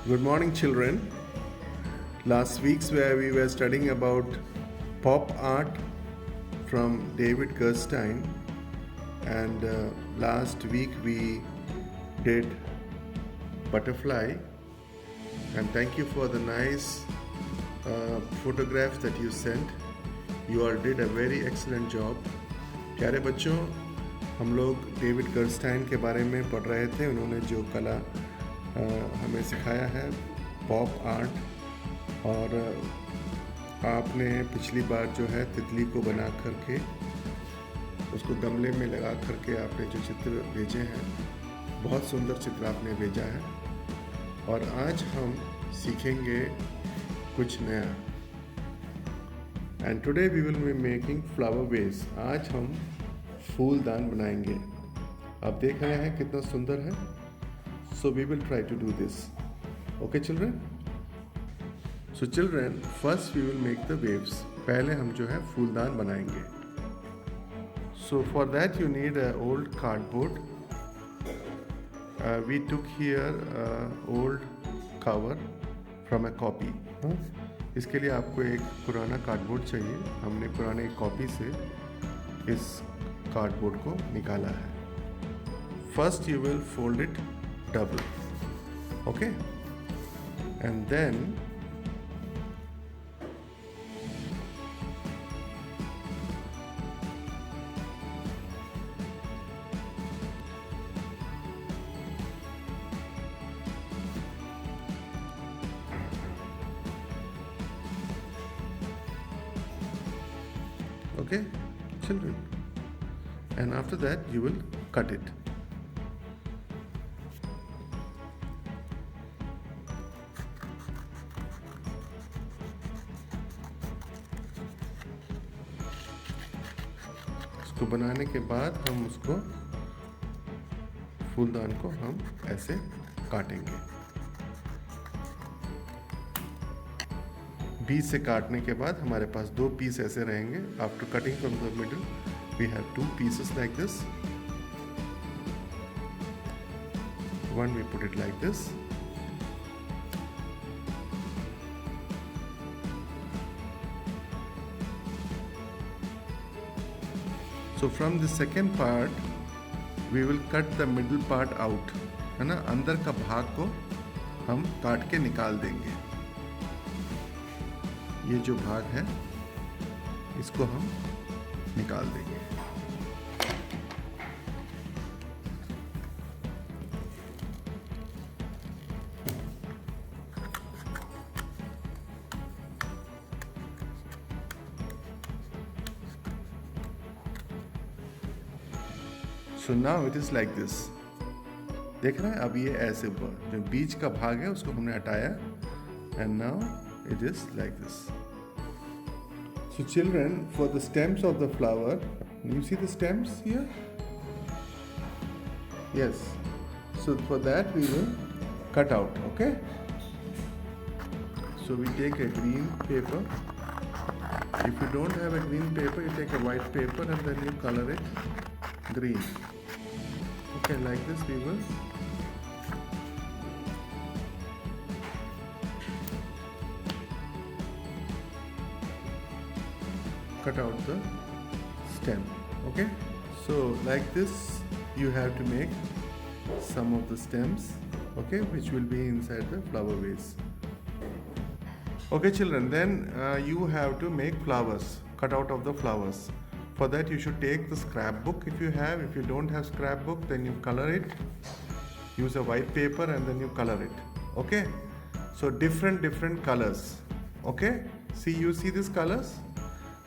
Good morning, children. Last week's where we were studying about pop art from David Gerstein, and last week we did butterfly. And thank you for the nice photographs that you sent. You all did a very excellent job. प्यारे बच्चों, हम लोग David गर्स्टाइन के बारे में पढ़ रहे थे. उन्होंने जो कला हमें सिखाया है, पॉप आर्ट. और आपने पिछली बार जो है तितली को बना करके उसको गमले में लगा करके आपने जो चित्र भेजे हैं, बहुत सुंदर चित्र आपने भेजा है. और आज हम सीखेंगे कुछ नया. And today we will be making flower vase. आज हम फूलदान बनाएंगे. आप देख रहे हैं कितना सुंदर है. So we will try to do this. Okay, children? So children, first we will make the waves. पहले हम जो है फूलदान बनाएंगे. So for that you need an old cardboard. We took here old cover from a copy. इसके लिए आपको एक पुराना कार्डबोर्ड चाहिए. हमने पुराने कॉपी से इस कार्डबोर्ड को निकाला है. First you will fold it double, okay, and then okay, children, and after that you will cut it. इसको बनाने के बाद हम उसको फूलदान को हम ऐसे काटेंगे. बीच से काटने के बाद हमारे पास दो पीस ऐसे रहेंगे. After cutting from the middle we have two pieces like this. One we put it like this. So from the second part we will cut the middle part out, है ना. अंदर का भाग को हम काट के निकाल देंगे. ये जो भाग है इसको हम निकाल देंगे. So now it is like this. देख रहे हैं. अब ये ऐसे हुआ. जो बीच का भाग है उसको हमने हटाया. And now it is like this. So children, for the stems of the flower, you see the stems here? Yes. So for that we will cut out. Okay. So we take a green paper. If you don't have a green paper, you take a white paper and then you color it green. Okay, like this we will cut out the stem. Okay, so like this you have to make some of the stems, okay, which will be inside the flower vase. Okay children, then you have to make flowers, cut out of the flowers. For that you should take the scrapbook if you have. If you don't have scrapbook, then you color it. Use a white paper and then you color it. Okay. So different colors. Okay. You see these colors.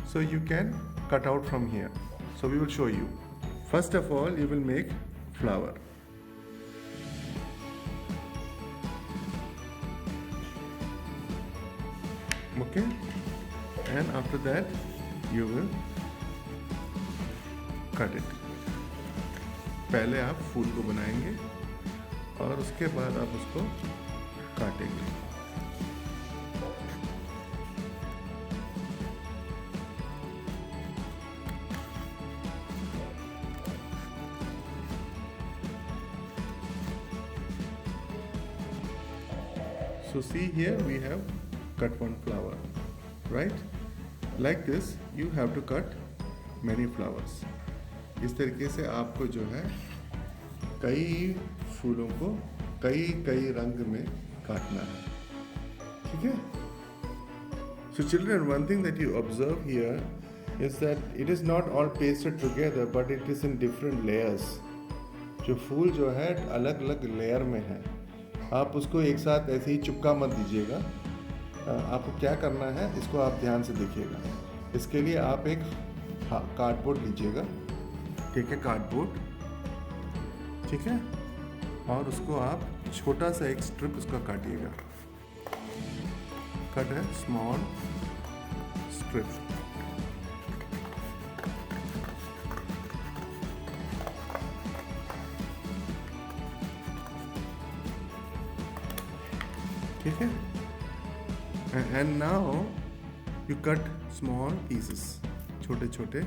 So you can cut out from here. So we will show you. First of all, you will make flower. Okay. And after that you will cut it. पहले आप फूल को बनाएंगे और उसके बाद आप उसको काटेंगे. So see here we have cut one flower, right? Like this you have to cut many flowers. इस तरीके से आपको जो है कई फूलों को कई कई रंग में काटना है, ठीक है? So children, one thing that you observe here is that it is not all pasted together but it is in different layers. जो फूल जो है अलग अलग लेयर में है, आप उसको एक साथ ऐसे ही चिपका मत दीजिएगा। आपको क्या करना है इसको आप ध्यान से देखिएगा। इसके लिए आप एक कार्डबोर्ड लीजिएगा, ठीक है, कार्डबोर्ड, ठीक है, और उसको आप छोटा सा एक स्ट्रिप उसका काटिएगा। कट है स्मॉल स्ट्रिप। ठीक है, and now you cut small pieces, छोटे छोटे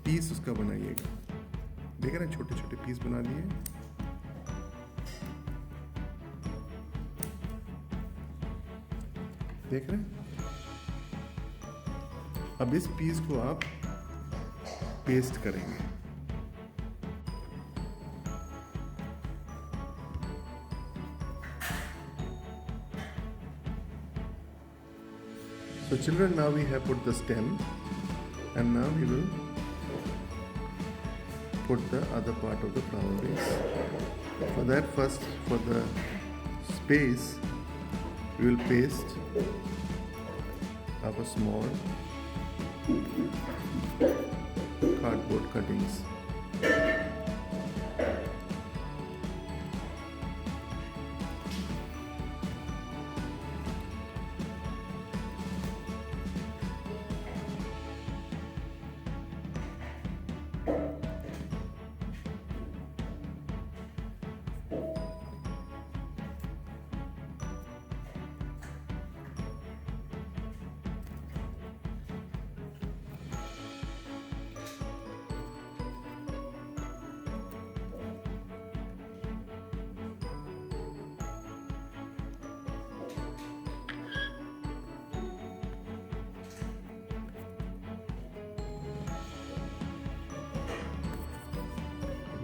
पीस उसका बनाइएगा। देख रहे हैं, छोटे छोटे पीस बना लिए। देख रहे हैं? अब इस पीस को आप पेस्ट करेंगे। So children, now we have put the stem and now we will put the other part of the flower base. For that, first for the space we will paste up a small cardboard cuttings.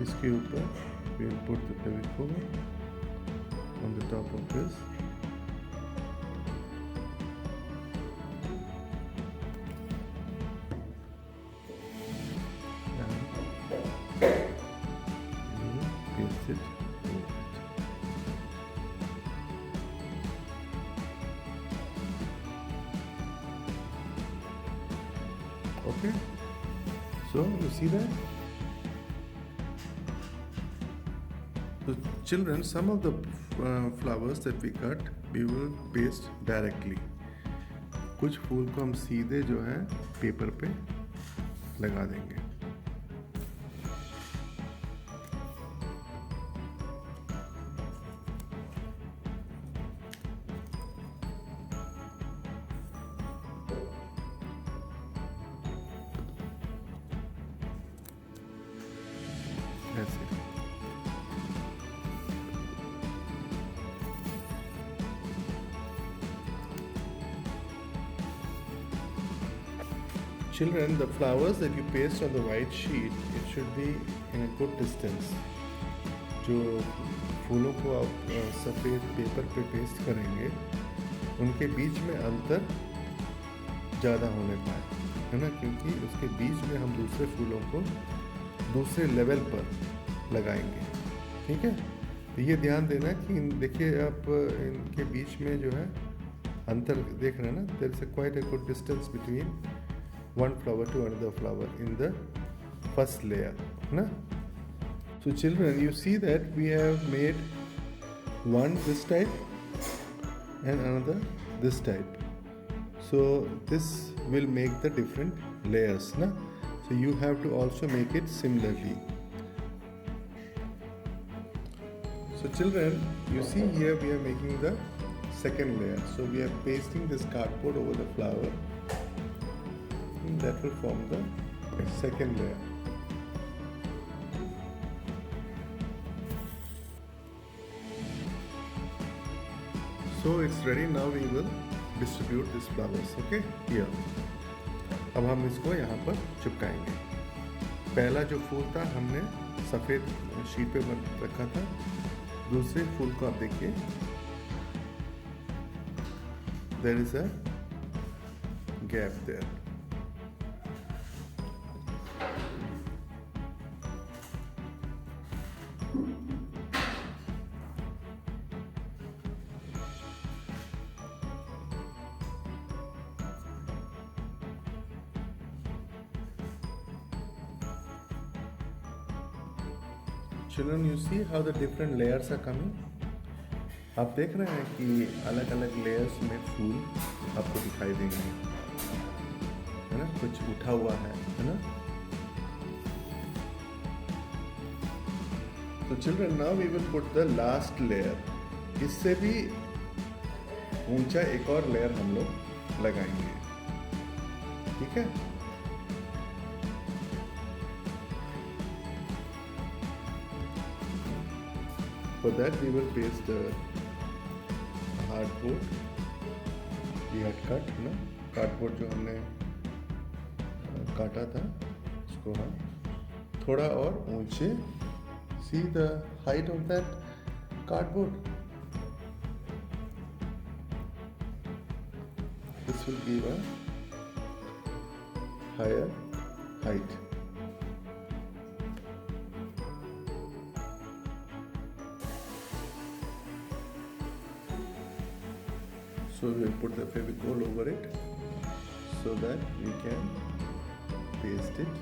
इसके ऊपर we will put the fevicol on the top of this. And we will paste it over it. Okay, so you see that? So children, some of the flowers that we cut, we will paste directly. कुछ फूल को हम सीधे जो है paper पे लगा देंगे। ऐसे। Children, the flowers that you paste on the white sheet, it should be in a good distance. जो फूलों को आप सफ़ेद पेपर पे पेस्ट करेंगे, उनके बीच में अंतर ज़्यादा होने पाए, है ना, क्योंकि उसके बीच में हम दूसरे फूलों को दूसरे लेवल पर लगाएंगे, ठीक है। तो ये ध्यान देना कि देखिए आप इनके बीच में जो है अंतर देख रहे हैं ना, there is quite a good distance between one flower to another flower in the first layer, na? So children, you see that we have made one this type and another this type. So this will make the different layers, na? So you have to also make it similarly. So children, you see here we are making the second layer. So we are pasting this cardboard over the flower. That will form the second layer. So it's ready. Now we will distribute these flowers. Okay, here. अब हम इसको यहाँ पर चिपकाएंगे. पहला जो फूल था हमने सफ़ेद शीट पे रखा था. दूसरे फूल को आप देखिए. There is a gap there. Children, you see how the different layers are coming? आप देख रहे हैं कि अलग अलग लेयर्स में फूल आपको दिखाई देंगे, है ना? कुछ उठा हुआ है ना? So children, now we will put the last layer. इससे भी ऊंचा एक और लेयर हम लोग लगाएंगे, ठीक है? For that we will paste the hardboard we had cut, ना? कार्डबोर्ड जो हमने काटा था उसको हम थोड़ा और ऊंचे. See the height of that cardboard. This will give a higher height. So we will put the Fevicol over it so that we can paste it.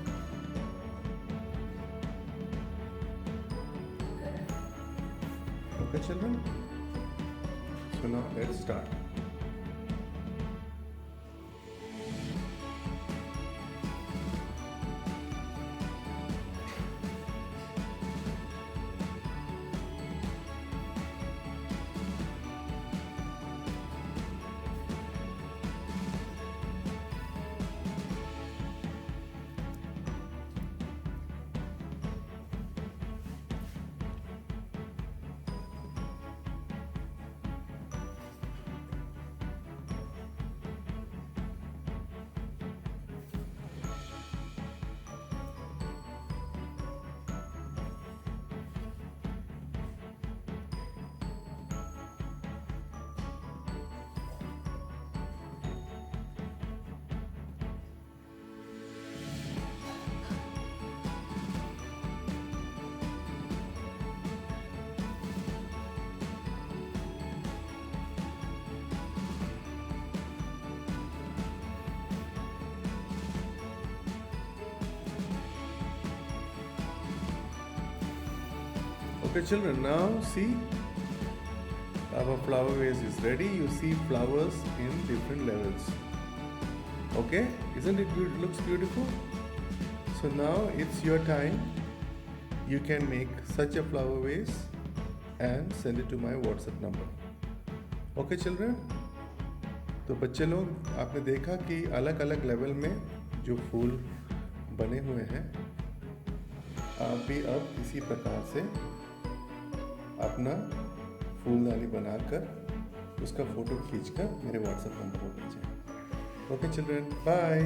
Okay, children? So now let's start. Okay, children, now see our flower vase is ready. You see flowers in different levels. Okay, isn't it looks beautiful? So now it's your time. You can make such a flower vase and send it to my WhatsApp number. Okay, children? तो बच्चे लोग आपने देखा कि अलग अलग level में जो फूल बने हुए हैं, आप भी अब इसी प्रकार से अपना फूलदानी बनाकर उसका फ़ोटो खींचकर मेरे व्हाट्सएप नंबर पर भेजें. Okay children, bye.